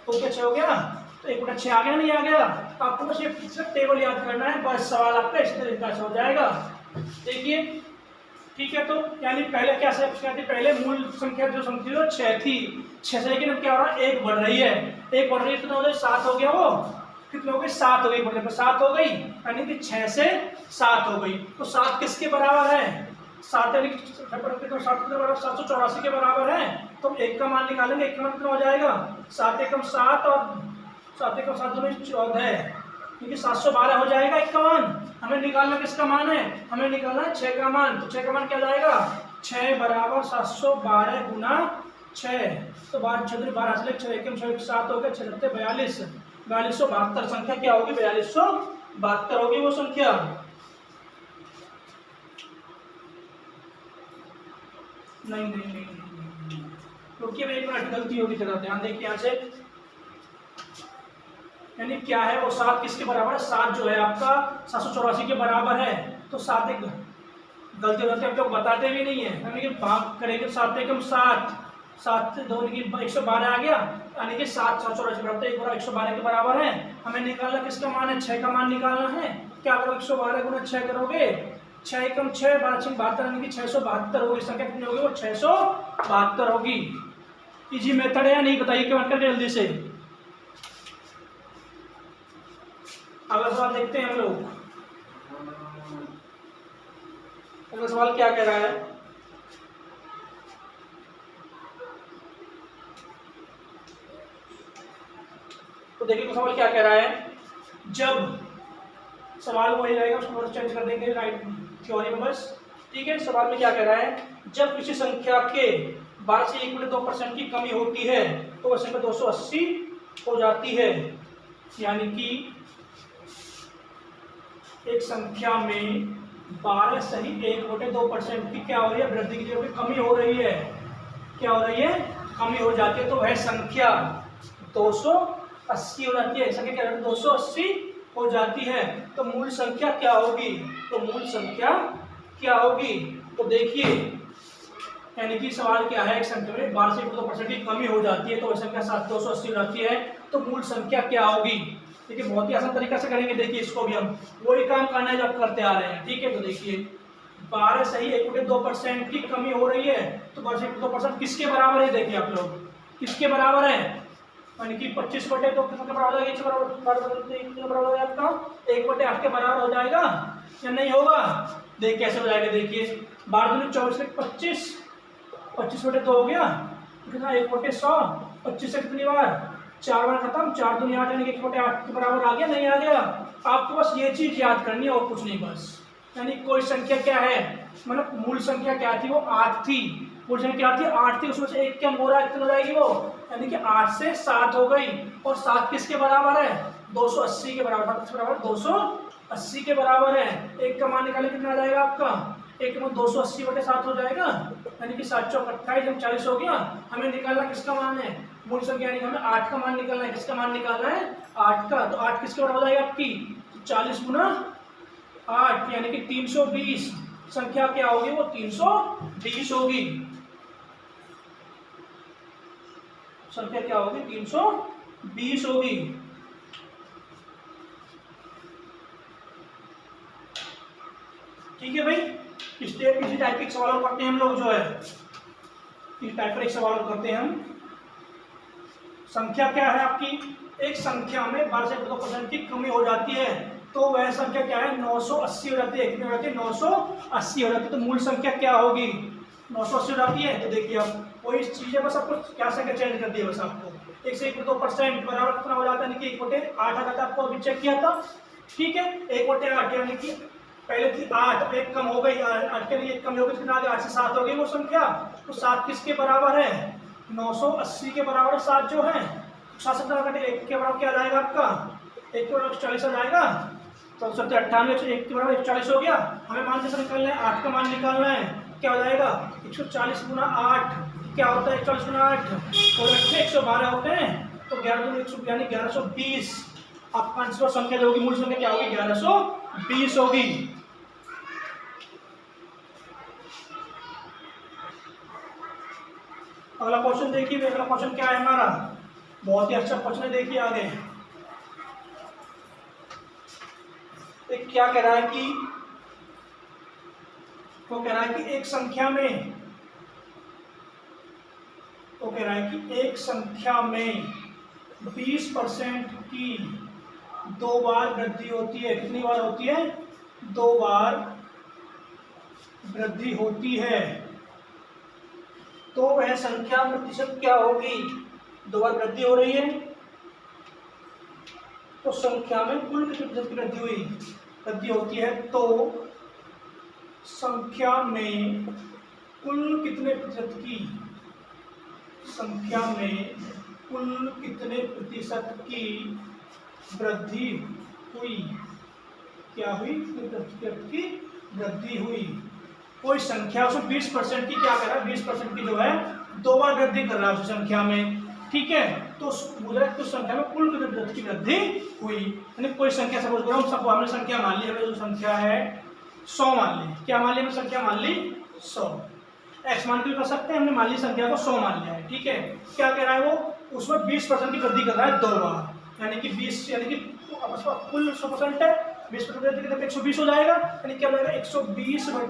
तो क्या 6 हो गया? तो 1/6 आ गया, नहीं आ गया? आपको बस ये टेबल याद करना है, बस सवाल आपका इस तरीके से हो जाएगा। देखिए, ठीक है, तो यानी पहले क्या थी? पहले मूल संख्या जो संख्या 6 थी, 6 से लेकिन अब क्या हो रहा है? 1 बढ़ रही है, 1 बढ़ रही है, कितना हो गया? 7 हो गया। वो कितने हो गई? 7 हो गई, बढ़ने पर 7 हो गई, यानी कि 6 से 7 हो गई। तो 7 किसके बराबर है? 7 यानी कि 784 के बराबर है। तो 1 का मान निकालेंगे, 1 का मान कितना हो जाएगा? 7 एकम 7 और 7 एकम 7 दूनी 14, क्योंकि 712 हो जाएगा 1 का मान। हमें निकालना किसका मान है? हमें निकालना है 6 का मान। तो 6 का मान क्या जाएगा? 6 बराबर 712 गुना 6, तो 12 6 12 से 6 एकम 6 7 हो गया, 6 42, 4272 संख्या क्या होगी? 4272 होगी वो संख्या। नहीं, क्योंकि एक मिनट गलती होगी, जरा ध्यान देखिए यहाँ से। यानी क्या है? वो 7 किसके बराबर है? 7 जो है आपका 784 के बराबर है। तो 7 एक गलती होती है, आप लोग बताते भी नहीं है, यानी कि भाग करेंगे 7 एकम 7, 7 से 2 की 112 आ गया, यानी कि 7 784 बराबर 112 के बराबर है। हमें निकालना किसका मान है? 6 का मान निकालना है। क्या करोगे? 112 गुना 6 करोगे, 6 एकम 6 12 6 72, यानी कि 672 होगी। संख्या कितनी होगी? वो 672 होगी। इजी मेथड है या नहीं बताइए कमेंट करके जल्दी से। अगला सवाल देखते हैं हम लोग। अगला सवाल क्या कह रहा है? तो देखिए तो सवाल क्या कह रहा है? जब सवाल वही रहेगा, उसको चेंज कर देंगे राइट थ्योरी में बस। ठीक है, सवाल में क्या कह रहा है? जब किसी संख्या के 12 से 1/2% की कमी होती है तो वह संख्या 280 हो जाती है। यानी कि एक संख्या में 12 सही 1/2% की क्या हो रही है? वृद्धि की जगह पे कमी हो रही है। क्या हो रही है? कमी हो जाती है, तो वह संख्या 280 हो जाती है। संख्या क्या है? 280 हो जाती है तो मूल संख्या क्या होगी, तो मूल संख्या क्या होगी। तो देखिए यानी कि सवाल क्या है, एक संख्या में 12 से 1% की कमी हो जाती है तो वह संख्या 7,280 हो जाती है तो मूल संख्या क्या होगी। देखिए बहुत ही आसान तरीका से करेंगे, देखिए इसको भी हम वही काम करना है जो आप करते आ रहे हैं। ठीक है, तो देखिए 12 सही 1/2% की कमी हो रही है तो 12 से 1/2% किसके बराबर है, देखिए आप लोग किसके बराबर है, यानी कि 25 तो किसके बराबर हो जाएगा, 1 बराबर हो जाएगा आपका 1/8 के बराबर हो जाएगा या नहीं होगा। देख कैसे हो जाएगा, देखिए 12 दूनी 24, 25/2 हो गया कितना 1/100, 25 से कितनी बार 4 बार खत्म, 4 दूनी 8 यानी कि 1/8 के बराबर आ गया नहीं आ गया। आपको बस ये चीज याद करनी है और कुछ नहीं बस, यानी कोई संख्या क्या है, मतलब मूल संख्या क्या थी, वो 8 थी, मूल संख्या क्या थी 8 थी, उसमें से एक कम हो रहा है कितना हो जाएगी वो, यानी कि 8 से 7 हो गई और 7 किसके बराबर है 280 के बराबर, किसके बराबर 280 के बराबर है। एक का मान निकाले कितना आ जाएगा आपका, एक का मान 280/7 हो जाएगा यानी कि 7 चौक 28 जब 40 हो गया। हमें निकालना किसका मान है, मूल संख्या यानी हमें 8 का मान निकालना है, किसका मान निकालना है 8 का, तो 8 किसके बराबर हो जाएगा आपकी 40 गुना 8 यानी कि 320, संख्या क्या होगी वो 320 होगी, संख्या क्या होगी 320 होगी। ठीक है भाई, इसी टाइप के सवाल करते हैं हम लोग, जो है इस टाइप का एक सवाल करते हैं हम। संख्या क्या है आपकी, एक संख्या में 12 से 2% की कमी हो जाती है तो वह संख्या क्या है 980 हो जाती है, कितनी हो जाती है 980 हो जाती है, तो मूल संख्या क्या होगी 980 हो जाती है। तो देखिए अब वही चीज है, बस आपको क्या संख्या चेंज कर दी है, बस आपको 1 से 1/2% बराबर कितना हो जाता है, यानी कि 1/8 आ जाता, आपको अभी चेक किया था। ठीक है, 1/8 यानी कि पहले थी 8, एक कम हो गई, 8 के लिए एक कम हो गई, कितना आ गया 8 से 7 हो गई वो संख्या, तो 7 किसके बराबर है 980 के बराबर 7 जो है, 7 से 1 के बराबर क्या आ जाएगा आपका 1 के बराबर 40 आ जाएगा, तो 98 1 के बराबर 140 हो गया। हमें मान कैसे निकालना है, 8 का मान निकालना है, क्या हो जाएगा 140 गुना 8 क्या होता है 140 गुना 8 तो 112 होते हैं, तो 11 यानी 1120 आपका आंसर संख्या जो होगी मूल संख्या क्या होगी 1120 होगी। अगला क्वेश्चन देखिए, अगला क्वेश्चन क्या है हमारा, बहुत ही अच्छा क्वेश्चन है, देखिए आगे क्या कह रहा है कि वो कह रहा है कि एक संख्या में, वो कह रहा है कि एक संख्या में 20% की 2 बार वृद्धि होती है, कितनी बार होती है 2 बार वृद्धि होती है तो वह संख्या प्रतिशत क्या होगी, 2 बार वृद्धि हो रही है तो संख्या में कुल कितने प्रतिशत की वृद्धि होती है, तो संख्या में कुल कितने प्रतिशत की, संख्या में कुल कितने प्रतिशत की वृद्धि हुई, क्या हुई प्रतिशत की वृद्धि हुई। कोई संख्या उसमें 20% की क्या कर रहा है 20% की जो है 2 बार वृद्धि कर रहा है उस संख्या में। ठीक है, तो उस संख्या में कुल कितने प्रतिशत की वृद्धि हुई, यानी कोई संख्या सपोज करो सब हमने संख्या मान ली, हमें जो संख्या है 100 मान ली, क्या मान ली हमने संख्या मान ली 100, एक्स मान के कर सकते हैं, हमने मान ली संख्या को 100 मान लिया है। ठीक है, क्या कह रहा है वो उसमें 20% की वृद्धि कर रहा है 2 बार, यानी कि 20 यानी कि कुल 100% है 20% वृद्धि करते 120 हो जाएगा, यानी क्या हो जाएगा 120/100 हो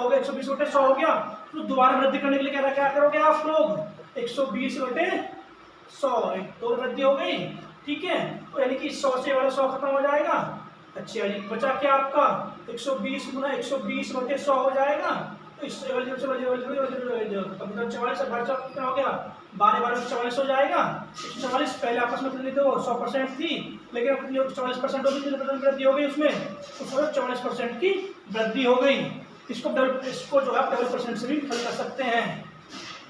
गया, 120/100 हो गया। तो दोबारा वृद्धि करने के लिए क्या करोगे आप लोग 120/100 तो वृद्धि हो गई। ठीक है, तो यानी कि 100 से वाला 100 खत्म हो जाएगा। अच्छा जी, बचा क्या आपका 120 गुना 120/100 हो जाएगा, तो इस 44 कितना हो गया 12 हो जाएगा। 144 पहले आपस में कितनी थी वो 100% थी, लेकिन अब 40% हो गई, कितने परसेंट वृद्धि हो गई उसमें 44% की वृद्धि हो गई। इसको जो है डबल परसेंट से भी हल कर सकते हैं।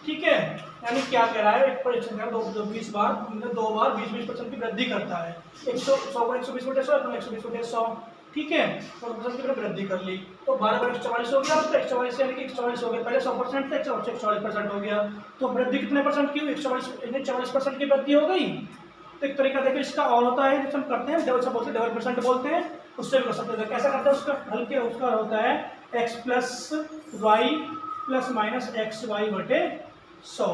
ठीक है, यानी क्या कह रहा है एक परीक्षण का 20 बार 2 बार 20% की वृद्धि करता है, 120/100 ठीक है, तो वृद्धि कर ली तो 12/144 हो गया, तो 144 यानी कि 144 हो गया, पहले 100% थे 144% हो गया, तो वृद्धि कितने परसेंट की हुई 144% की वृद्धि हो गई। तो एक तरीका देखो इसका और होता है, जैसे हम करते हैं डबल बोलते हैं, डबल परसेंट बोलते हैं, उससे भी कर सकते हैं। कैसा करते हैं उसका हल के, उसका होता है x + y ± xy बटे 100,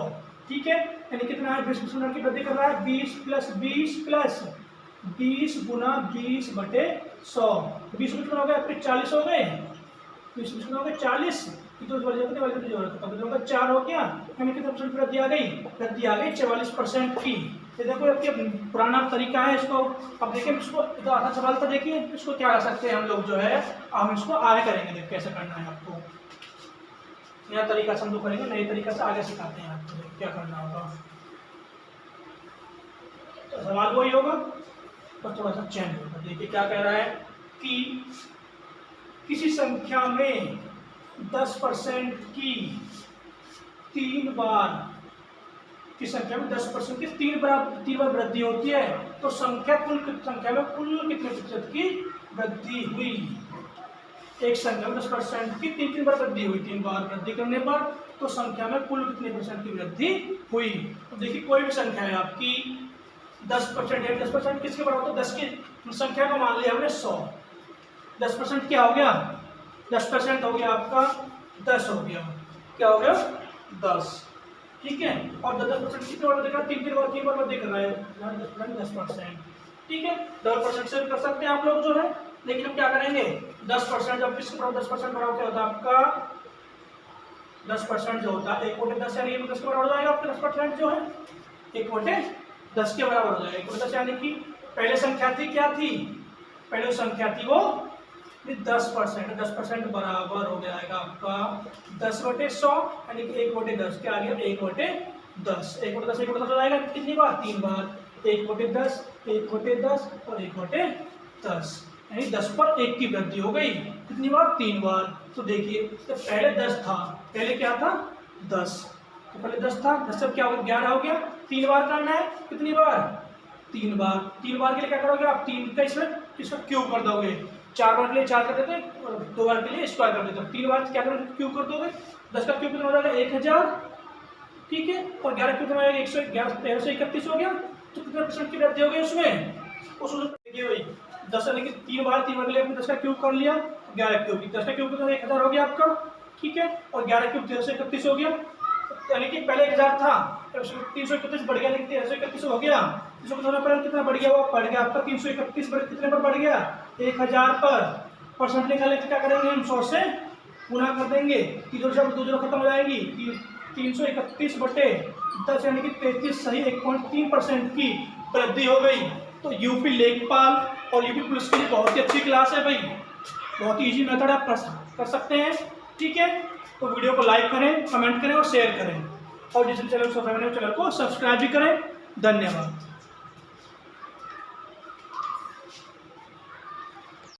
ठीक है। यानी कितना है 20 मिनट की वृद्धि कर रहा है, 20 + 20 + 20 गुना 20 बटे 100, 20 कितना हो गया फिर 40 हो गए, 20 कितना हो गया 40, तो जरूरत की जरूरत 4 हो गया, यानी कितना परसेंट वृद्धि आ गई, वृद्धि आ गई 44% की। ये देखो ये पुराना तरीका है इसको। अब देखिए इसको तो आधा सवाल था, देखिए इसको क्या कर सकते हैं हम लोग जो है, हम इसको आगे करेंगे, देख कैसे करना है आपको, नया तरीका से हम लोग करेंगे, नए तरीका से आगे सिखाते हैं आपको क्या करना होगा। तो सवाल वही होगा पर थोड़ा सा चेंज होगा। देखिए क्या कह रहा है कि किसी संख्या में 10% की 3 बार, की संख्या में 10% की 3 बार वृद्धि होती है, तो संख्या में कुल कितने प्रतिशत की वृद्धि हुई। एक संख्या में 10% की 3 बार वृद्धि हुई, 3 बार वृद्धि करने पर तो संख्या में कुल कितने % की वृद्धि हुई। तो देखिए कोई भी संख्या है आपकी 10% है, 10% किसके बराबर होता है, 10 की संख्या को मान लिया हमने 100, 10% क्या हो गया, 10% हो गया आपका 10 हो गया, क्या हो गया 10, ठीक है। और 10% कितने बार देखा, 3 बार देख रहा है 10%, ठीक है। 10% से भी कर सकते हैं आप लोग जो है, लेकिन हम क्या करेंगे 10% जब किसके बराबर 10% बराबर क्या होता है आपका 10% जो होता है 1/10, यानी 10 के बराबर हो जाएगा आपका 10% जो है 1/10 के बराबर हो जाएगा। 1/10 यानी कि पहले संख्या थी क्या थी, पहले संख्या थी वो 10%, 10% बराबर हो जाएगा आपका 10/100, यानी कि 1/10 क्या आ गया 1/10, 1/10 हो जाएगा कितनी बार 3 बार, 1/10, 1/10 और 1/10, यानी 10 पर 1 की वृद्धि हो गई, कितनी बार 3 बार। तो देखिए तो पहले 10 था, पहले क्या था 10, तो पहले 10 था, 10 से क्या हो गया 11 हो गया, 3 बार करना है, कितनी बार 3 बार, 3 बार के लिए क्या करोगे आप 3 का इसमें क्यूब कर दोगे, 4 बार के लिए 4 कर देते और 2 बार के लिए स्क्वायर कर देते, 3 बार क्या करोगे क्यूब कर दोगे, 10 का क्यूब कितना हो जाएगा 1000, ठीक है। और 11 क्यूब कितना हो जाएगा 1331 हो गया, तो कितने % की वृद्धि हो गई उसमें, उस देखिए भाई 10 यानी कि 3 बार के लिए आपने 10 का क्यूब कर लिया, 11 क्यूब, 10 का क्यूब कितना 1000 हो गया आपका, ठीक है। और 11 क्यूब 1331 हो गया, यानी कि पहले 1000 था 331 बढ़ गया, लेकिन 1331 हो गया, कितना बढ़ गया, वो बढ़ गया आपका 331 कितने पर बढ़ गया 1000 पर, परसेंट निकालने के क्या करेंगे हम 100 से गुना कर देंगे, 2 खत्म हो जाएगी, 331/10 यानी कि 33 सही 1.3% की वृद्धि हो गई। तो यूपी लेखपाल और यूपी पुलिस के लिए बहुत ही अच्छी क्लास है भाई, बहुत ही इजी मेथड आप कर सकते हैं, ठीक है। तो वीडियो को लाइक करें, कमेंट करें और शेयर करें, और जिस चैनल को सब्सक्राइब भी करें। धन्यवाद।